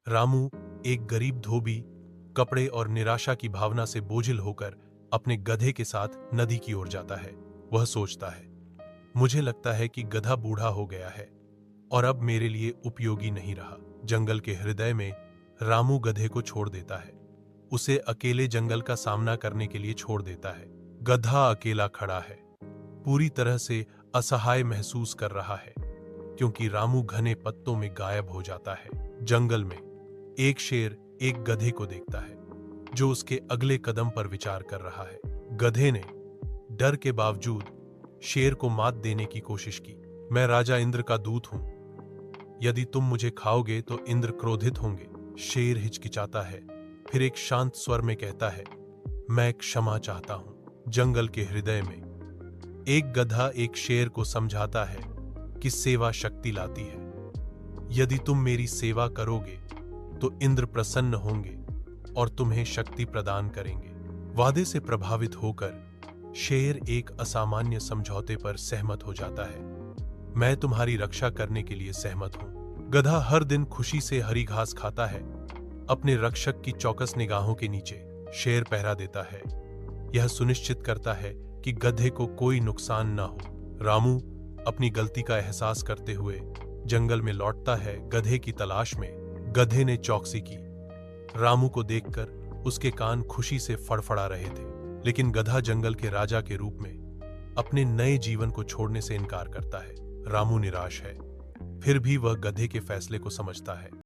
रामू, एक गरीब धोबी, कपड़े और निराशा की भावना से बोझिल होकर अपने गधे के साथ नदी की ओर जाता है। वह सोचता है, मुझे लगता है कि गधा बूढ़ा हो गया है और अब मेरे लिए उपयोगी नहीं रहा। जंगल के हृदय में रामू गधे को छोड़ देता है। उसे अकेले जंगल का सामना करने के लिए छोड़ देता है। गधा अकेला खड़ा है, पूरी तरह से असहाय महसूस कर रहा है, क्योंकि रामू घने पत्तों में गायब हो जाता है। जंगल में एक शेर एक गधे को देखता है, जो उसके अगले कदम पर विचार कर रहा है। गधे ने डर के बावजूद शेर को मात देने की कोशिश की। मैं राजा इंद्र का दूत हूं, यदि तुम मुझे खाओगे तो इंद्र क्रोधित होंगे। शेर हिचकिचाता है, फिर एक शांत स्वर में कहता है, मैं क्षमा चाहता हूं। जंगल के हृदय में एक गधा एक शेर को समझाता है कि सेवा शक्ति लाती है। यदि तुम मेरी सेवा करोगे तो इंद्र प्रसन्न होंगे और तुम्हें शक्ति प्रदान करेंगे। वादे से प्रभावित होकर शेर एक असामान्य समझौते पर सहमत हो जाता है। मैं तुम्हारी रक्षा करने के लिए सहमत हूं। गधा हर दिन खुशी से हरी घास खाता है। अपने रक्षक की चौकस निगाहों के नीचे शेर पहरा देता है। यह सुनिश्चित करता है कि गधे को कोई नुकसान न हो। रामू अपनी गलती का एहसास करते हुए जंगल में लौटता है, गधे की तलाश में। गधे ने चौकसी की। रामू को देखकर उसके कान खुशी से फड़फड़ा रहे थे, लेकिन गधा जंगल के राजा के रूप में अपने नए जीवन को छोड़ने से इनकार करता है। रामू निराश है, फिर भी वह गधे के फैसले को समझता है।